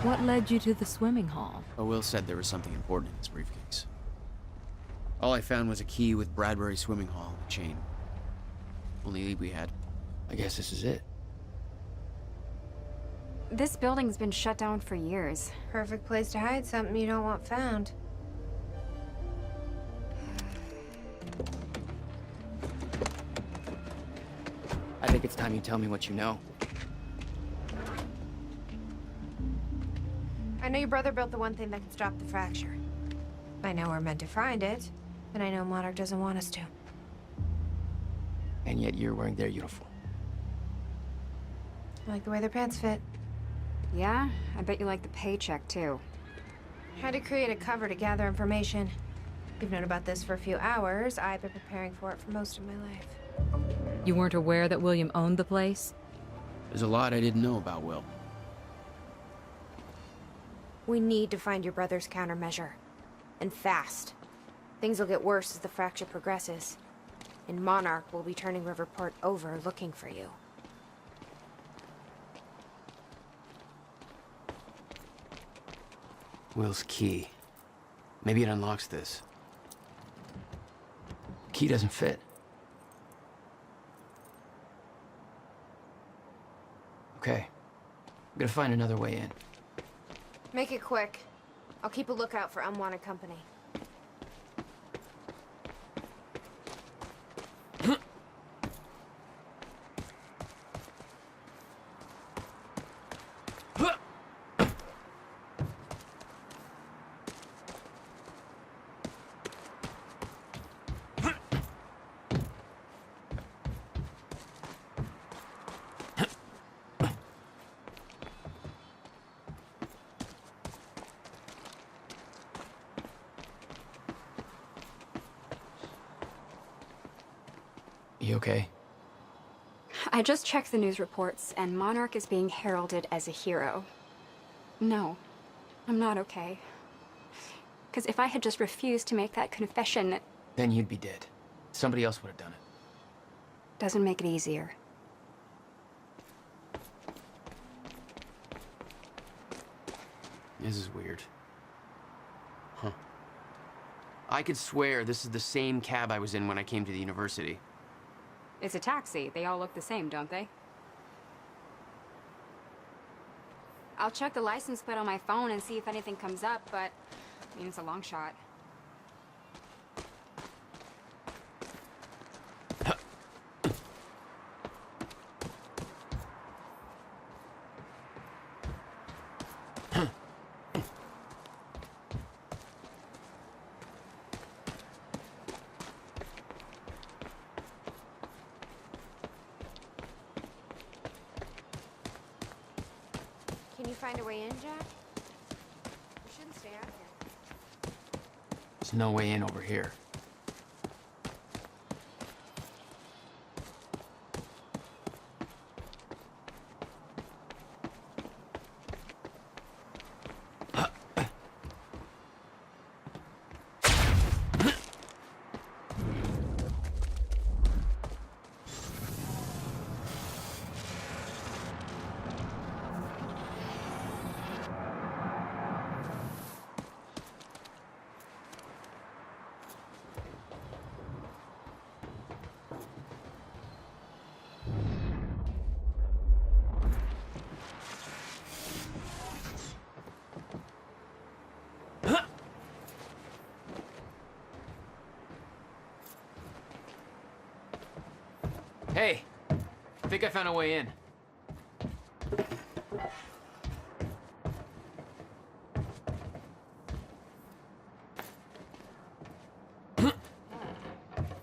What led you to the swimming hall? Oh, Will said there was something important in his briefcase. All I found was a key with Bradbury Swimming Hall and a chain. Only lead we had. I guess this is it. This building's been shut down for years. Perfect place to hide something you don't want found. I think it's time you tell me what you know. I know your brother built the one thing that can stop the fracture. I know we're meant to find it, and I know Monarch doesn't want us to. And yet you're wearing their uniform. I like the way their pants fit. Yeah? I bet you like the paycheck, too. Had to create a cover to gather information. You've known about this for a few hours. I've been preparing for it for most of my life. You weren't aware that William owned the place? There's a lot I didn't know about Will. We need to find your brother's countermeasure. And fast. Things will get worse as the fracture progresses. And Monarch will be turning Riverport over looking for you. Will's key. Maybe it unlocks this. Key doesn't fit. Okay. I'm gonna find another way in. Make it quick. I'll keep a lookout for unwanted company. You okay? I just checked the news reports, and Monarch is being heralded as a hero. No, I'm not okay. Because if I had just refused to make that confession, Then you'd be dead. Somebody else would have done it. doesn't make it easier. This is weird. Huh. I could swear this is the same cab I was in when I came to the university. It's a taxi. They all look the same, don't they? I'll check the license plate on my phone and see if anything comes up, but I mean, it's a long shot. Can you find a way in, Jack? We shouldn't stay out here. There's no way in over here. Hey, I think I found a way in.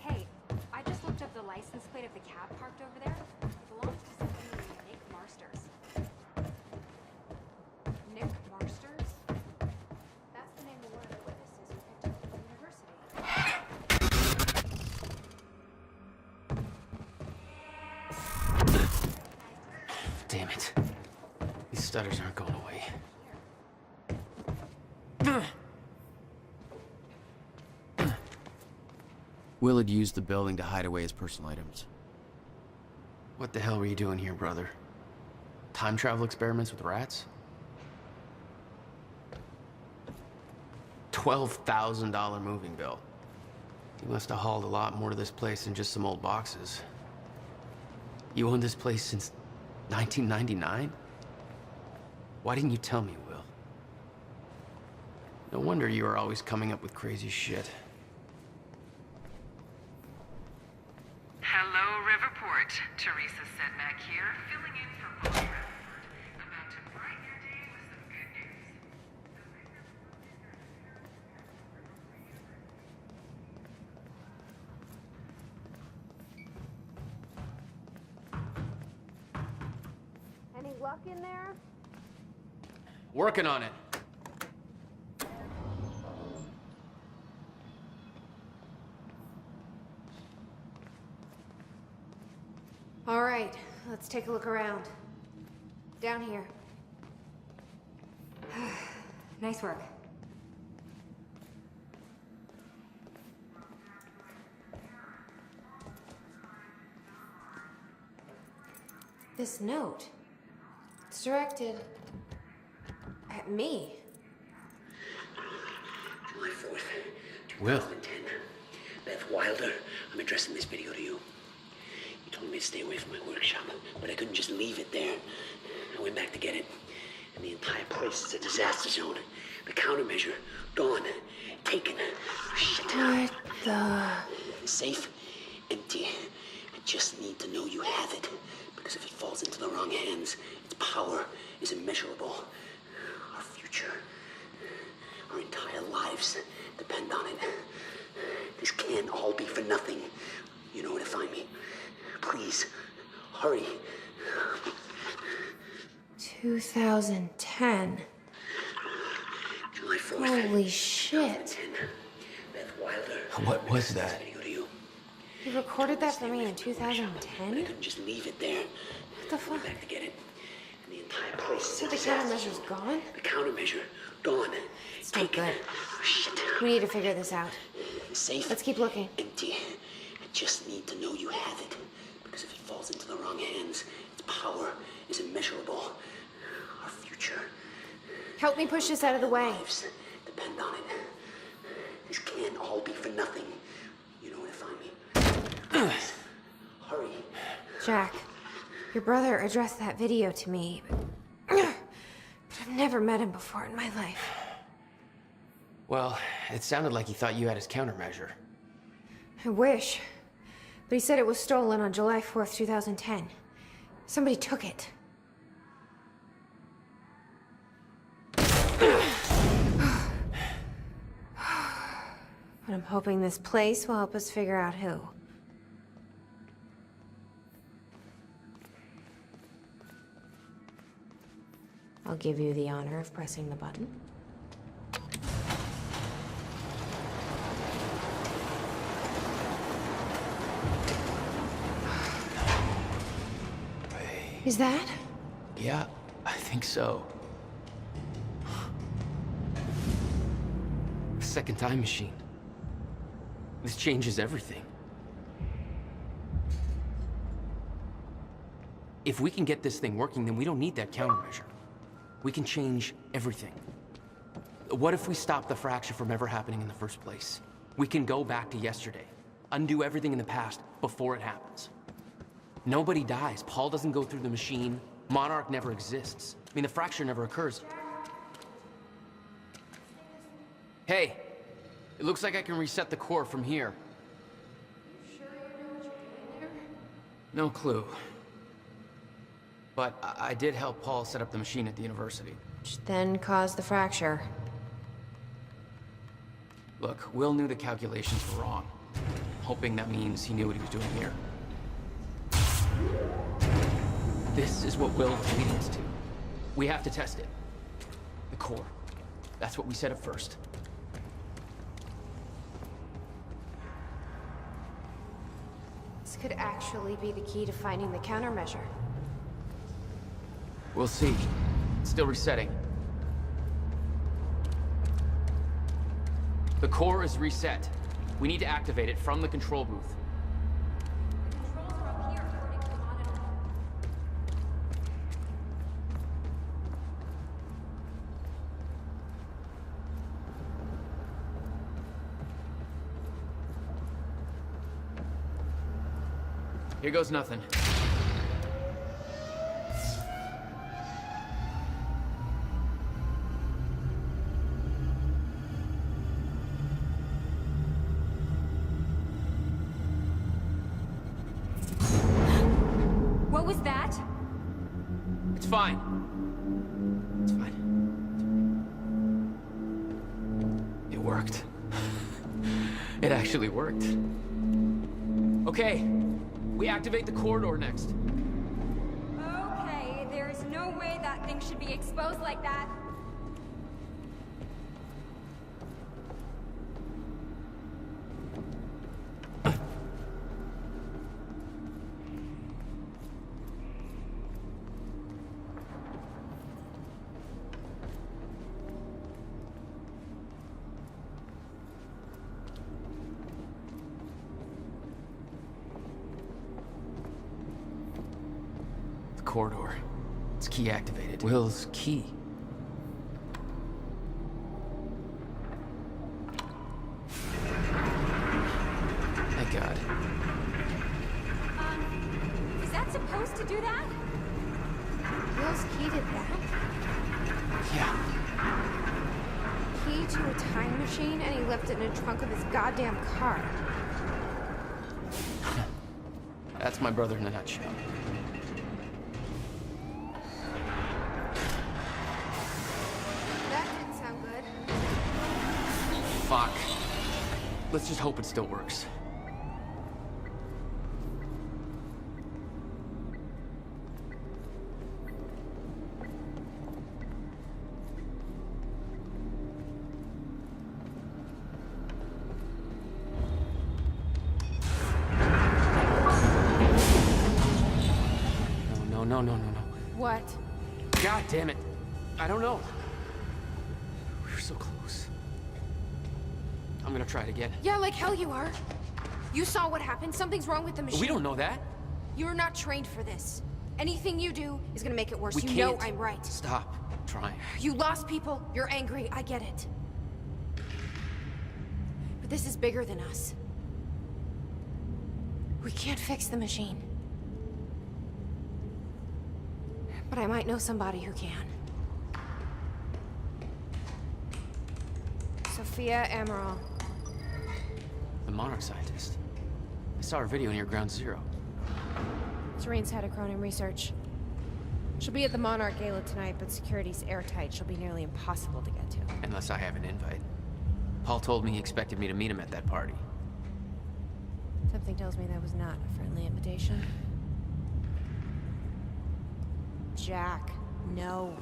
Hey, I just looked up the license plate of the cab parked over there. It belongs to somebody named Nick Marsters. Nick Marsters? That's the name of one of the witnesses who picked up at the university. Damn it. These stutters aren't going away. Will had used the building to hide away his personal items. What the hell were you doing here, brother? Time travel experiments with rats? $12,000 moving bill. You must have hauled a lot more to this place than just some old boxes. You owned this place since 1999? Why didn't you tell me, Will? No wonder you were always coming up with crazy shit. Hello, Riverport. Teresa Sedmak here, filling in for Paul Redford. About to brighten your day with some good news. Any luck in there? Working on it. All right, let's take a look around. Down here. Nice work. This note. It's directed at me. July 4th, Will. 2010. Beth Wilder, I'm addressing this video to you. You told me to stay away from my workshop, but I couldn't just leave it there. I went back to get it, and the entire place is a disaster zone. The countermeasure, gone, taken. Shit. What the... The safe, empty. I just need to know you have it, because if it falls into the wrong hands, its power is immeasurable. Our future, our entire lives depend on it. This can't all be for nothing. You know where to find me. Please, hurry. 2010. July 4th. Holy shit. 2010. Beth Wilder. What was This that? video to you. You recorded that for me in But I 2010? couldn't just leave it there. What the I went fuck? back to get it, and the entire place is So a the disaster countermeasure's zone. gone? The countermeasure, gone. It's not Taken. good. Shit. We need to figure this out. The safe. Let's keep looking. Empty. I just need to know you have it. Because if it falls into the wrong hands, its power is immeasurable. Our future, Help me push this out of the way. lives depend on it. This can't all be for nothing. You know where to find me. Please, hurry. Jack, your brother addressed that video to me, but I've never met him before in my life. Well, it sounded like he thought you had his countermeasure. I wish. But he said it was stolen on July 4th, 2010. Somebody took it. But I'm hoping this place will help us figure out who. I'll give you the honor of pressing the button. Is that? Yeah, I think so. Second time machine. This changes everything. If we can get this thing working, then we don't need that countermeasure. We can change everything. What if we stop the fracture from ever happening in the first place? We can go back to yesterday, undo everything in the past before it happens. Nobody dies. Paul doesn't go through the machine. Monarch never exists. I mean, the fracture never occurs. Hey, it looks like I can reset the core from here. No clue. But I did help Paul set up the machine at the university. Which then caused the fracture. Look, Will knew the calculations were wrong. Hoping that means he knew what he was doing here. This is what Will was leading us to. We have to test it. The core. That's what we set up first. This could actually be the key to finding the countermeasure. We'll see. It's still resetting. The core is reset. We need to activate it from the control booth. Controls are up here, according to the monitor. Here goes nothing. What was that? It's fine. It's fine. It worked. It actually worked. Okay, we activate the corridor next. Okay, there is no way that thing should be exposed like that. The corridor. It's key activated. Will's key. Thank God. Is that supposed to do that? Will's key did that? Yeah. Key to a time machine, and he left it in the trunk of his goddamn car. That's my brother in a nutshell. That didn't sound good. Fuck. Let's just hope it still works. No. What? God damn it. I don't know. We were so close. I'm gonna try it again. Yeah, like hell you are. You saw what happened. Something's wrong with the machine. We don't know that. You're not trained for this. Anything you do is gonna make it worse. We You can't. know I'm right. Stop trying. You lost people. You're angry. I get it. But this is bigger than us. We can't fix the machine. But I might know somebody who can. Sophia Amaral. The Monarch scientist. I saw her video near Ground Zero. Serene's head of Cronin Research. She'll be at the Monarch Gala tonight, but security's airtight. She'll be nearly impossible to get to. Unless I have an invite. Paul told me he expected me to meet him at that party. Something tells me that was not a friendly invitation. Jack, no.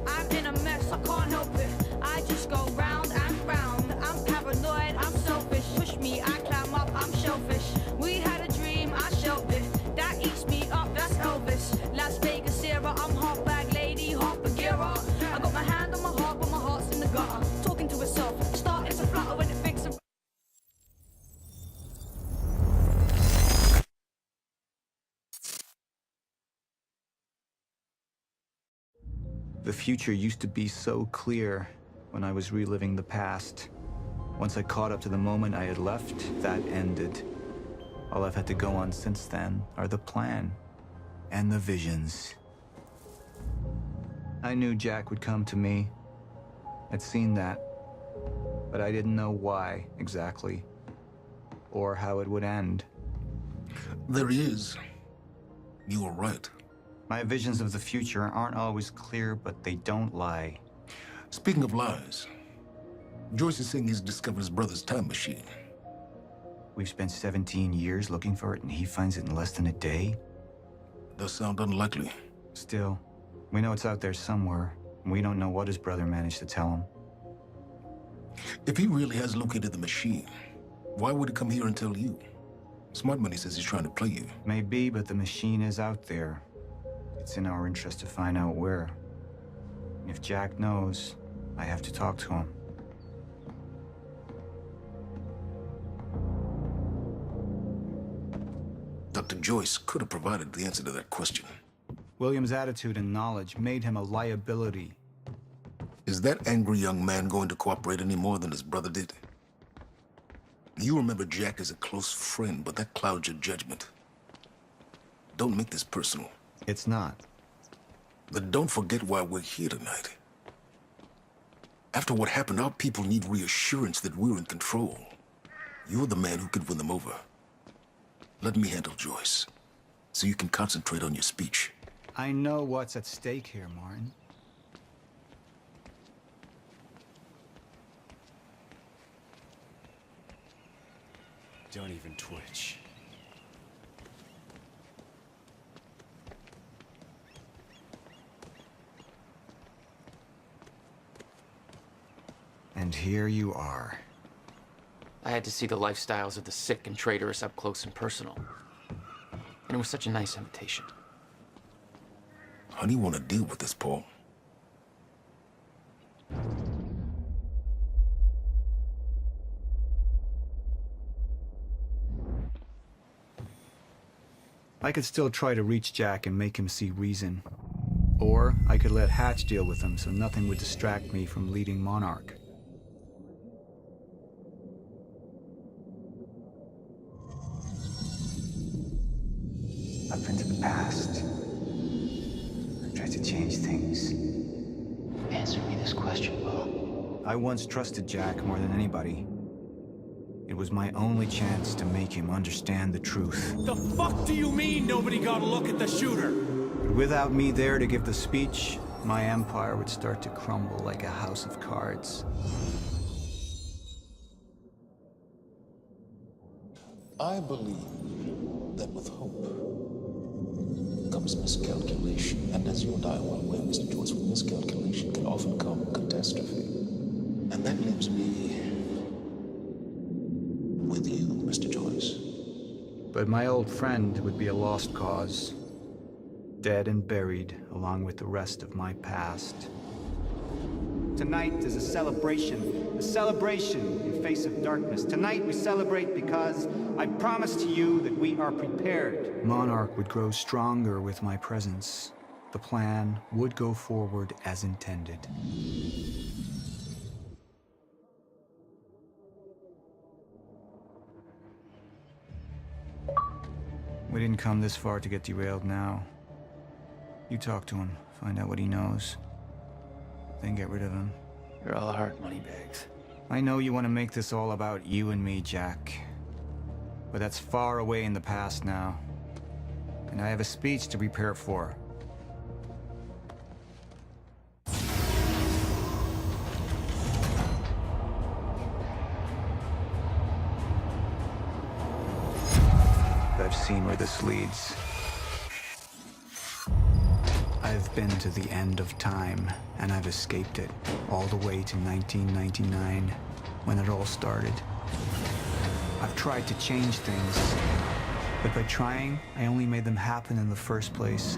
I'm in a mess, I can't help it. I just go round and round. I'm paranoid, I'm selfish. Push me, I climb up, I'm shellfish. We had a dream, I shelved it. That eats me up, that's Elvis. Las Vegas era, I'm hot bag lady, hot Bagheera. I got my hand on my heart, but my heart's in the gutter. Talking to itself, starting to flutter when it thinks of. The future used to be so clear when I was reliving the past. Once I caught up to the moment I had left, that ended. All I've had to go on since then are the plan and the visions. I knew Jack would come to me. I'd seen that, but I didn't know why exactly, or how it would end. There he is. You were right. My visions of the future aren't always clear, but they don't lie. Speaking of lies, Joyce is saying he's discovered his brother's time machine. We've spent 17 years looking for it, and he finds it in less than a day? Does sound unlikely. Still, we know it's out there somewhere, and we don't know what his brother managed to tell him. If he really has located the machine, why would he come here and tell you? Smart Money says he's trying to play you. Maybe, but the machine is out there. It's in our interest to find out where. If Jack knows, I have to talk to him. Dr. Joyce could have provided the answer to that question. William's attitude and knowledge made him a liability. Is that angry young man going to cooperate any more than his brother did? You remember Jack as a close friend, but that clouds your judgment. Don't make this personal. It's not. Then don't forget why we're here tonight. After what happened, our people need reassurance that we're in control. You're the man who could win them over. Let me handle Joyce, so you can concentrate on your speech. I know what's at stake here, Martin. Don't even twitch. And here you are. I had to see the lifestyles of the sick and traitorous up close and personal. And it was such a nice invitation. How do you want to deal with this, Paul? I could still try to reach Jack and make him see reason. Or I could let Hatch deal with him so nothing would distract me from leading Monarch. I've been to the past. I've tried to change things. Answer me this question, Paul. I once trusted Jack more than anybody. It was my only chance to make him understand the truth. The fuck do you mean nobody got a look at the shooter? But without me there to give the speech, my empire would start to crumble like a house of cards. I believe that with hope comes miscalculation. And as you and I are well aware, Mr. Joyce, with miscalculation can often come catastrophe. And that leaves me with you, Mr. Joyce. But my old friend would be a lost cause. Dead and buried, along with the rest of my past. Tonight is a celebration in face of darkness. Tonight we celebrate because I promise to you that we are prepared. Monarch would grow stronger with my presence. The plan would go forward as intended. We didn't come this far to get derailed now. You talk to him, find out what he knows, then get rid of him. You're all heart, moneybags. I know you want to make this all about you and me, Jack. But that's far away in the past now. And I have a speech to prepare for. I've seen where this leads. I've been to the end of time, and I've escaped it, all the way to 1999, when it all started. I've tried to change things, but by trying, I only made them happen in the first place.